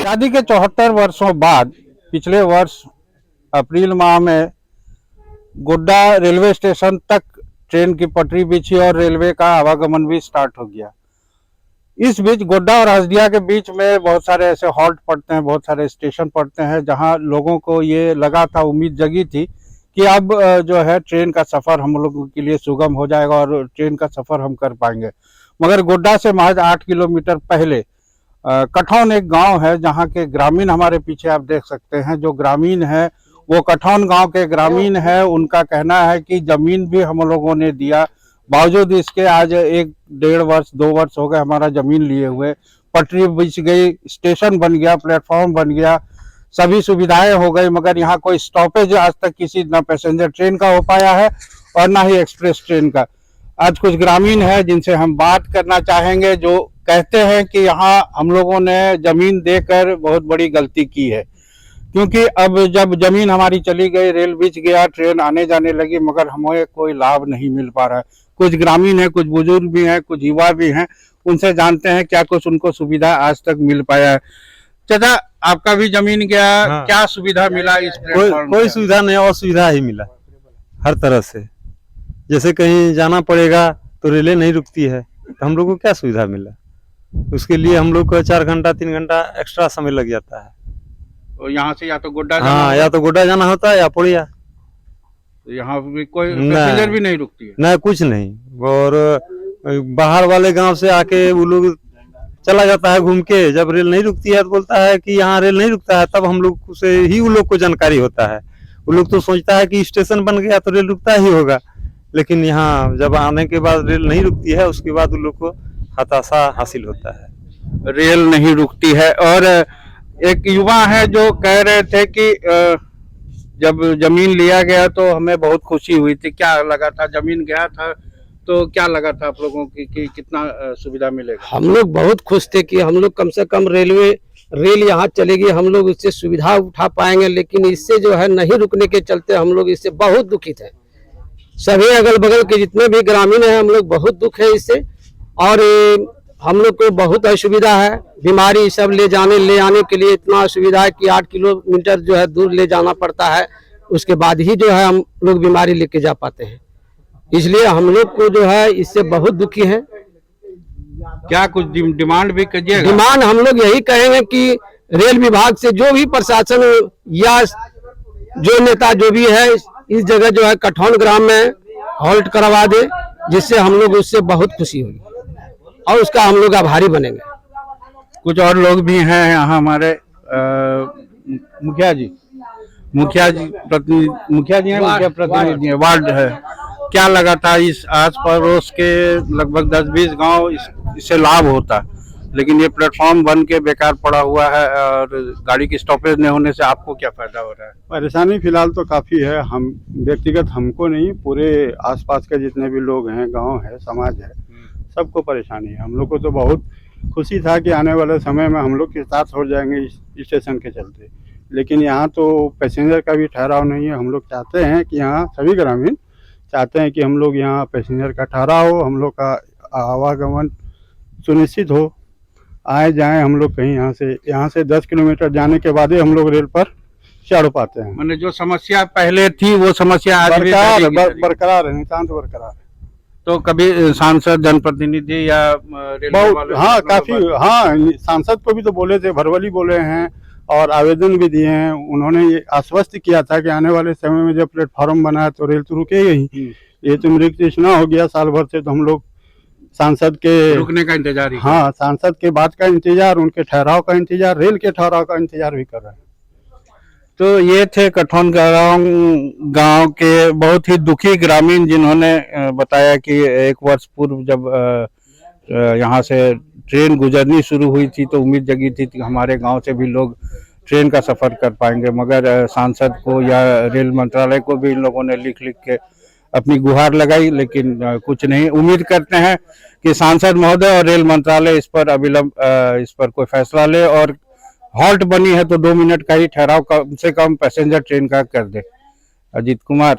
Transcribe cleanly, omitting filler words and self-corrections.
आज़ादी के 74 वर्षों बाद पिछले वर्ष अप्रैल माह में गोड्डा रेलवे स्टेशन तक ट्रेन की पटरी बिछी और रेलवे का आवागमन भी स्टार्ट हो गया। इस बीच गोड्डा और हल्दिया के बीच में बहुत सारे ऐसे हॉल्ट पड़ते हैं, बहुत सारे स्टेशन पड़ते हैं, जहां लोगों को ये लगा था, उम्मीद जगी थी कि अब जो है ट्रेन का सफ़र हम लोगों के लिए सुगम हो जाएगा और ट्रेन का सफ़र हम कर पाएंगे। मगर गोड्डा से महज 8 किलोमीटर पहले कठौन एक गांव है, जहां के ग्रामीण हमारे पीछे आप देख सकते हैं। जो ग्रामीण है वो कठौन गांव के ग्रामीण है। उनका कहना है कि जमीन भी हम लोगों ने दिया, बावजूद इसके आज 1-1.5 वर्ष हो गए हमारा जमीन लिए हुए। पटरी बिछ गई, स्टेशन बन गया, प्लेटफॉर्म बन गया, सभी सुविधाएं हो गई, मगर यहाँ कोई स्टॉपेज आज तक किसी ना पैसेंजर ट्रेन का हो पाया है और ना ही एक्सप्रेस ट्रेन का। आज कुछ ग्रामीण है जिनसे हम बात करना चाहेंगे, जो कहते हैं कि यहाँ हम लोगों ने जमीन देकर बहुत बड़ी गलती की है, क्योंकि अब जब जमीन हमारी चली गई, रेल बिछ गया, ट्रेन आने जाने लगी, मगर हमें कोई लाभ नहीं मिल पा रहा है। कुछ ग्रामीण है, कुछ बुजुर्ग भी हैं, कुछ युवा भी हैं, उनसे जानते हैं क्या कुछ उनको सुविधा आज तक मिल पाया है। चाचा, आपका भी जमीन गया, हाँ। क्या सुविधा मिला इस प्लेटफॉर्म? कोई सुविधा नहीं, असुविधा ही मिला हर तरह से। जैसे कहीं जाना पड़ेगा तो रेलें नहीं रुकती है, तो हम लोग को क्या सुविधा मिला? उसके लिए हम लोग को 4 घंटा 3 घंटा एक्स्ट्रा समय लग जाता है। और यहाँ से या तो गोड्डा या तो गोड्डा जाना होता है या पुड़िया। यहाँ भी कोई पैसेंजर भी नहीं रुकती है? नहीं, कुछ नहीं। और बाहर वाले गांव से आके वो लोग चला जाता है घूम के। जब रेल नहीं रुकती है तो बोलता है कि यहाँ रेल नहीं रुकता है, तब हम लोग से ही उन लोग को जानकारी होता है। वो लोग तो सोचता है कि स्टेशन बन गया तो रेल रुकता ही होगा, लेकिन यहाँ जब आने के बाद रेल नहीं रुकती है, उसके बाद उन लोग को हताशा हासिल होता है। रेल नहीं रुकती है। और एक युवा है जो कह रहे थे कि जब जमीन लिया गया तो हमें बहुत खुशी हुई थी। क्या लगा था? जमीन गया था तो क्या लगा था आप लोगों की कि कितना सुविधा मिलेगा? हम लोग बहुत खुश थे कि हम लोग कम से कम रेल यहाँ चलेगी, हम लोग इससे सुविधा उठा पाएंगे। लेकिन इससे जो है नहीं रुकने के चलते हम लोग इससे बहुत दुखित हैं। सभी अगल बगल के जितने भी ग्रामीण हैं, हम लोग बहुत दुख है इससे। और हम लोग को बहुत असुविधा है, बीमारी सब ले आने के लिए इतना असुविधा है कि 8 किलोमीटर जो है दूर ले जाना पड़ता है। उसके बाद ही जो है हम लोग बीमारी लेके जा पाते हैं। इसलिए हम लोग को जो है इससे बहुत दुखी है। क्या कुछ डिमांड भी करिएगा? डिमांड हम लोग यही कहेंगे कि रेल विभाग से जो भी प्रशासन या जो नेता जो भी है, इस जगह जो है कठौन ग्राम में हॉल्ट करवा दे, जिससे हम लोग उससे बहुत खुशी होगी और उसका हम लोग आभारी बनेंगे। कुछ और लोग भी हैं यहाँ हमारे मुखिया जी प्रतिनिधि है, वार्ड है। क्या लगा था इस आस पड़ोस के लगभग 10-20 गांव इससे लाभ होता, लेकिन ये प्लेटफॉर्म बन के बेकार पड़ा हुआ है और गाड़ी की स्टॉपेज नहीं होने से आपको क्या फायदा हो रहा है? परेशानी फिलहाल तो काफ़ी है। हम व्यक्तिगत हमको नहीं, पूरे आसपास के जितने भी लोग हैं, गांव है, समाज है, सबको परेशानी है। हम लोग को तो बहुत खुशी था कि आने वाले समय में हम लोग के साथ हो जाएंगे इस स्टेशन के चलते, लेकिन यहाँ तो पैसेंजर का भी ठहराव नहीं है। हम लोग चाहते हैं कि यहाँ सभी ग्रामीण चाहते हैं कि हम लोग यहाँ पैसेंजर का ठहराव हो, हम लोग का आवागमन सुनिश्चित हो, आए जाएं हम लोग कहीं। यहाँ से 10 किलोमीटर जाने के बाद ही हम लोग रेल पर चढ़ पाते हैं। मैंने जो समस्या पहले थी वो समस्या आज बरकरार है, नितांत बरकरार है। तो कभी सांसद, जनप्रतिनिधि या हाँ काफी, हाँ सांसद को भी तो बोले थे, भरवली बोले हैं और आवेदन भी दिए हैं। उन्होंने ये आश्वस्त किया था कि आने वाले समय में जब प्लेटफॉर्म बना है तो रेल तो रुकेगा ही। ये तो मृत कृष्णा हो गया साल भर से, तो हम लोग सांसद के रुकने का इंतजार, हाँ सांसद के बात का इंतजार, उनके ठहराव का इंतजार, रेल के ठहराव का इंतजार भी कर रहे हैं। तो ये थे कठौन गांव के बहुत ही दुखी ग्रामीण, जिन्होंने बताया कि 1 वर्ष पूर्व जब यहाँ से ट्रेन गुजरनी शुरू हुई थी तो उम्मीद जगी थी कि हमारे गांव से भी लोग ट्रेन का सफर कर पाएंगे, मगर सांसद को या रेल मंत्रालय को भी इन लोगों ने लिख के अपनी गुहार लगाई, लेकिन कुछ नहीं। उम्मीद करते हैं कि सांसद महोदय और रेल मंत्रालय इस पर अविलंब इस पर कोई फैसला ले और हॉल्ट बनी है तो 2 मिनट का ही ठहराव कम से कम पैसेंजर ट्रेन का कर दे। अजीत कुमार।